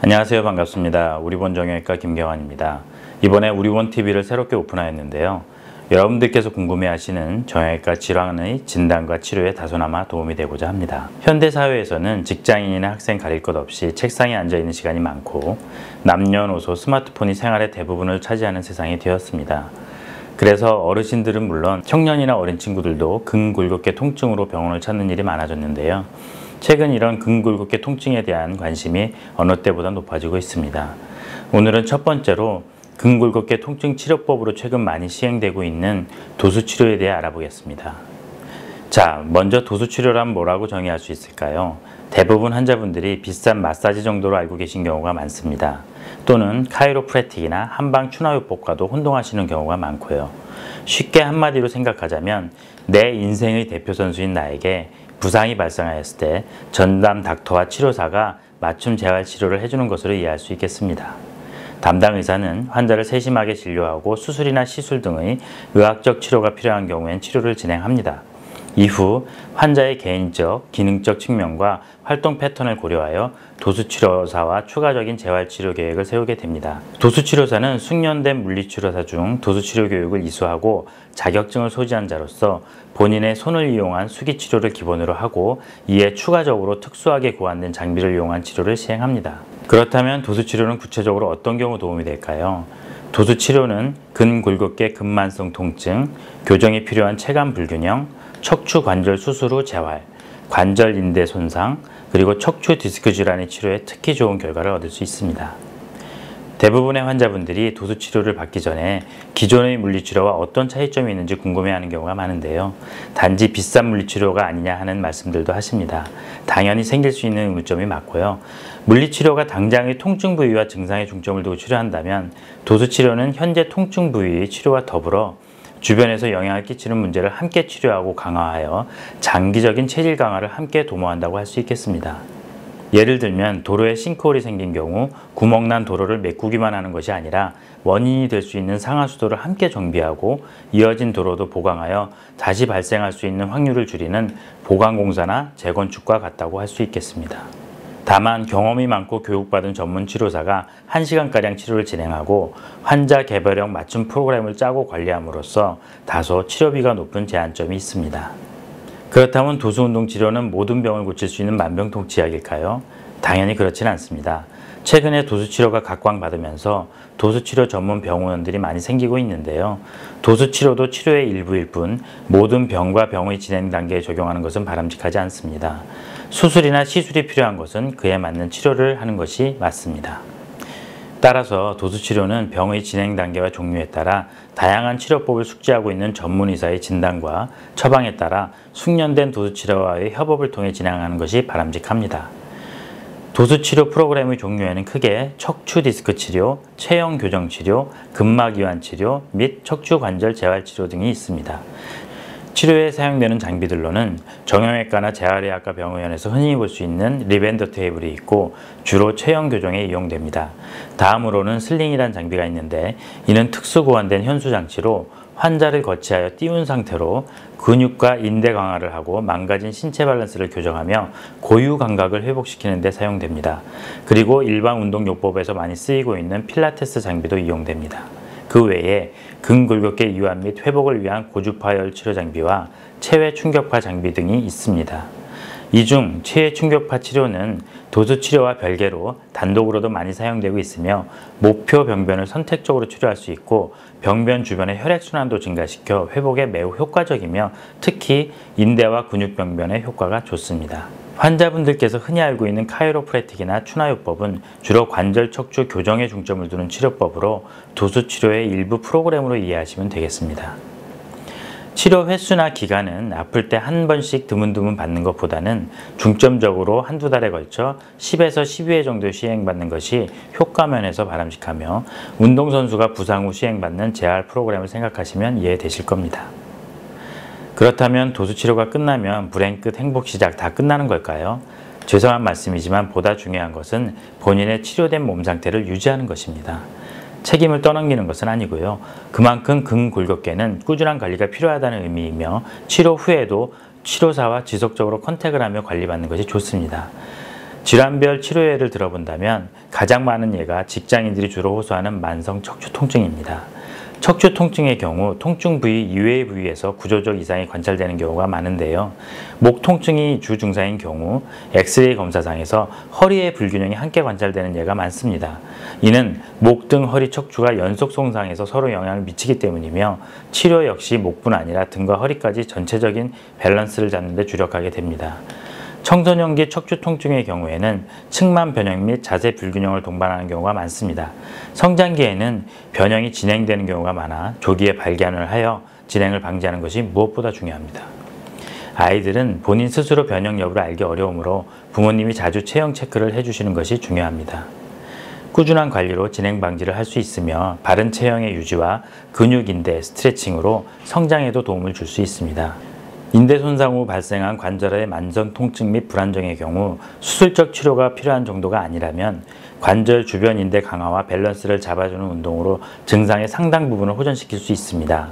안녕하세요. 반갑습니다. 우리본 정형외과 김경환입니다. 이번에 우리본 TV를 새롭게 오픈하였는데요. 여러분들께서 궁금해하시는 정형외과 질환의 진단과 치료에 다소나마 도움이 되고자 합니다. 현대사회에서는 직장인이나 학생 가릴 것 없이 책상에 앉아있는 시간이 많고 남녀노소 스마트폰이 생활의 대부분을 차지하는 세상이 되었습니다. 그래서 어르신들은 물론 청년이나 어린 친구들도 근골격계 통증으로 병원을 찾는 일이 많아졌는데요. 최근 이런 근골격계 통증에 대한 관심이 어느 때보다 높아지고 있습니다. 오늘은 첫 번째로 근골격계 통증 치료법으로 최근 많이 시행되고 있는 도수치료에 대해 알아보겠습니다. 자, 먼저 도수치료란 뭐라고 정의할 수 있을까요? 대부분 환자분들이 비싼 마사지 정도로 알고 계신 경우가 많습니다. 또는 카이로프래틱이나 한방 추나요법과도 혼동하시는 경우가 많고요. 쉽게 한마디로 생각하자면 내 인생의 대표 선수인 나에게 부상이 발생하였을 때 전담 닥터와 치료사가 맞춤 재활 치료를 해주는 것으로 이해할 수 있겠습니다. 담당 의사는 환자를 세심하게 진료하고 수술이나 시술 등의 의학적 치료가 필요한 경우엔 치료를 진행합니다. 이후 환자의 개인적, 기능적 측면과 활동 패턴을 고려하여 도수치료사와 추가적인 재활치료 계획을 세우게 됩니다. 도수치료사는 숙련된 물리치료사 중 도수치료 교육을 이수하고 자격증을 소지한 자로서 본인의 손을 이용한 수기치료를 기본으로 하고 이에 추가적으로 특수하게 고안된 장비를 이용한 치료를 시행합니다. 그렇다면 도수치료는 구체적으로 어떤 경우 도움이 될까요? 도수치료는 근골격계 근만성 통증, 교정이 필요한 체관 불균형, 척추 관절 수술 후 재활, 관절 인대 손상, 그리고 척추 디스크 질환의 치료에 특히 좋은 결과를 얻을 수 있습니다. 대부분의 환자분들이 도수치료를 받기 전에 기존의 물리치료와 어떤 차이점이 있는지 궁금해하는 경우가 많은데요. 단지 비싼 물리치료가 아니냐 하는 말씀들도 하십니다. 당연히 생길 수 있는 의문점이 맞고요. 물리치료가 당장의 통증 부위와 증상에 중점을 두고 치료한다면 도수치료는 현재 통증 부위의 치료와 더불어 주변에서 영향을 끼치는 문제를 함께 치료하고 강화하여 장기적인 체질 강화를 함께 도모한다고 할 수 있겠습니다. 예를 들면 도로에 싱크홀이 생긴 경우 구멍난 도로를 메꾸기만 하는 것이 아니라 원인이 될 수 있는 상하수도를 함께 정비하고 이어진 도로도 보강하여 다시 발생할 수 있는 확률을 줄이는 보강공사나 재건축과 같다고 할 수 있겠습니다. 다만 경험이 많고 교육받은 전문 치료사가 1시간가량 치료를 진행하고 환자 개별형 맞춤 프로그램을 짜고 관리함으로써 다소 치료비가 높은 제한점이 있습니다. 그렇다면 도수운동 치료는 모든 병을 고칠 수 있는 만병통치약일까요? 당연히 그렇지는 않습니다. 최근에 도수치료가 각광받으면서 도수치료 전문 병원들이 많이 생기고 있는데요. 도수치료도 치료의 일부일 뿐 모든 병과 병의 진행 단계에 적용하는 것은 바람직하지 않습니다. 수술이나 시술이 필요한 것은 그에 맞는 치료를 하는 것이 맞습니다. 따라서 도수치료는 병의 진행 단계와 종류에 따라 다양한 치료법을 숙지하고 있는 전문의사의 진단과 처방에 따라 숙련된 도수치료와의 협업을 통해 진행하는 것이 바람직합니다. 도수치료 프로그램의 종류에는 크게 척추 디스크 치료, 체형 교정 치료, 근막 이완 치료 및 척추 관절 재활 치료 등이 있습니다. 치료에 사용되는 장비들로는 정형외과나 재활의학과 병원에서 흔히 볼 수 있는 리벤더 테이블이 있고 주로 체형 교정에 이용됩니다. 다음으로는 슬링이란 장비가 있는데 이는 특수 고안된 현수 장치로 환자를 거치하여 띄운 상태로 근육과 인대 강화를 하고 망가진 신체 밸런스를 교정하며 고유 감각을 회복시키는 데 사용됩니다. 그리고 일반 운동요법에서 많이 쓰이고 있는 필라테스 장비도 이용됩니다. 그 외에 근골격계 이완 및 회복을 위한 고주파열 치료 장비와 체외 충격파 장비 등이 있습니다. 이 중 체외 충격파 치료는 도수 치료와 별개로 단독으로도 많이 사용되고 있으며 목표 병변을 선택적으로 치료할 수 있고 병변 주변의 혈액순환도 증가시켜 회복에 매우 효과적이며 특히 인대와 근육 병변에 효과가 좋습니다. 환자분들께서 흔히 알고 있는 카이로프래틱이나 추나요법은 주로 관절 척추 교정에 중점을 두는 치료법으로 도수치료의 일부 프로그램으로 이해하시면 되겠습니다. 치료 횟수나 기간은 아플 때 한 번씩 드문드문 받는 것보다는 중점적으로 한두 달에 걸쳐 10에서 12회 정도 시행받는 것이 효과면에서 바람직하며 운동선수가 부상 후 시행받는 재활 프로그램을 생각하시면 이해되실 겁니다. 그렇다면 도수치료가 끝나면 불행 끝 행복 시작 다 끝나는 걸까요? 죄송한 말씀이지만 보다 중요한 것은 본인의 치료된 몸 상태를 유지하는 것입니다. 책임을 떠넘기는 것은 아니고요. 그만큼 근골격계는 꾸준한 관리가 필요하다는 의미이며 치료 후에도 치료사와 지속적으로 컨택을 하며 관리받는 것이 좋습니다. 질환별 치료 예를 들어본다면 가장 많은 예가 직장인들이 주로 호소하는 만성 척추 통증입니다. 척추 통증의 경우 통증 부위 이외의 부위에서 구조적 이상이 관찰되는 경우가 많은데요. 목 통증이 주 증상인 경우 엑스레이 검사상에서 허리의 불균형이 함께 관찰되는 예가 많습니다. 이는 목 등 허리 척추가 연속 손상해서 서로 영향을 미치기 때문이며 치료 역시 목뿐 아니라 등과 허리까지 전체적인 밸런스를 잡는 데 주력하게 됩니다. 청소년기 척추 통증의 경우에는 측만 변형 및 자세 불균형을 동반하는 경우가 많습니다. 성장기에는 변형이 진행되는 경우가 많아 조기에 발견을 하여 진행을 방지하는 것이 무엇보다 중요합니다. 아이들은 본인 스스로 변형 여부를 알기 어려우므로 부모님이 자주 체형 체크를 해주시는 것이 중요합니다. 꾸준한 관리로 진행 방지를 할 수 있으며 바른 체형의 유지와 근육인대 스트레칭으로 성장에도 도움을 줄 수 있습니다. 인대 손상 후 발생한 관절의 만성 통증 및 불안정의 경우 수술적 치료가 필요한 정도가 아니라면 관절 주변 인대 강화와 밸런스를 잡아주는 운동으로 증상의 상당 부분을 호전시킬 수 있습니다.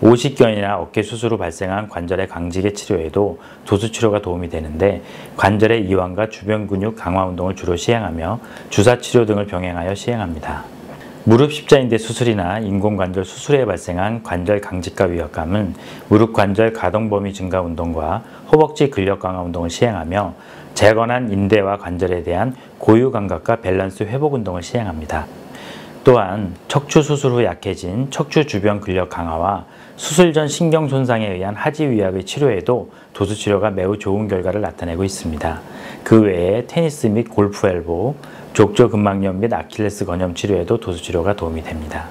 오십견이나 어깨 수술 후 발생한 관절의 강직의 치료에도 도수 치료가 도움이 되는데 관절의 이완과 주변 근육 강화 운동을 주로 시행하며 주사 치료 등을 병행하여 시행합니다. 무릎 십자인대 수술이나 인공관절 수술에 발생한 관절 강직과 위압감은 무릎 관절 가동 범위 증가 운동과 허벅지 근력 강화 운동을 시행하며 재건한 인대와 관절에 대한 고유 감각과 밸런스 회복 운동을 시행합니다. 또한 척추 수술 후 약해진 척추 주변 근력 강화와 수술 전 신경 손상에 의한 하지 위압의 치료에도 도수 치료가 매우 좋은 결과를 나타내고 있습니다. 그 외에 테니스 및 골프 엘보, 족저 근막염 및 아킬레스 건염 치료에도 도수 치료가 도움이 됩니다.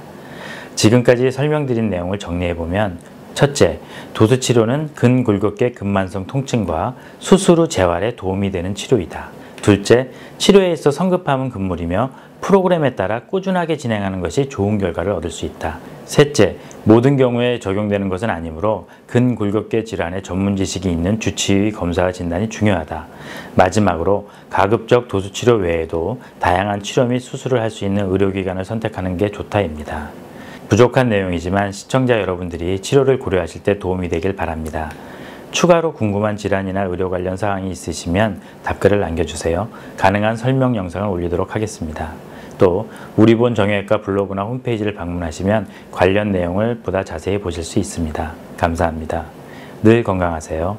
지금까지 설명드린 내용을 정리해보면 첫째, 도수 치료는 근골격계 근만성 통증과 수술 후 재활에 도움이 되는 치료이다. 둘째, 치료에 있어 성급함은 금물이며 프로그램에 따라 꾸준하게 진행하는 것이 좋은 결과를 얻을 수 있다. 셋째, 모든 경우에 적용되는 것은 아니므로 근골격계 질환의 전문 지식이 있는 주치의 검사와 진단이 중요하다. 마지막으로 가급적 도수치료 외에도 다양한 치료 및 수술을 할 수 있는 의료기관을 선택하는 게 좋다입니다. 부족한 내용이지만 시청자 여러분들이 치료를 고려하실 때 도움이 되길 바랍니다. 추가로 궁금한 질환이나 의료 관련 사항이 있으시면 답글을 남겨주세요. 가능한 설명 영상을 올리도록 하겠습니다. 또 우리본 정형외과 블로그나 홈페이지를 방문하시면 관련 내용을 보다 자세히 보실 수 있습니다. 감사합니다. 늘 건강하세요.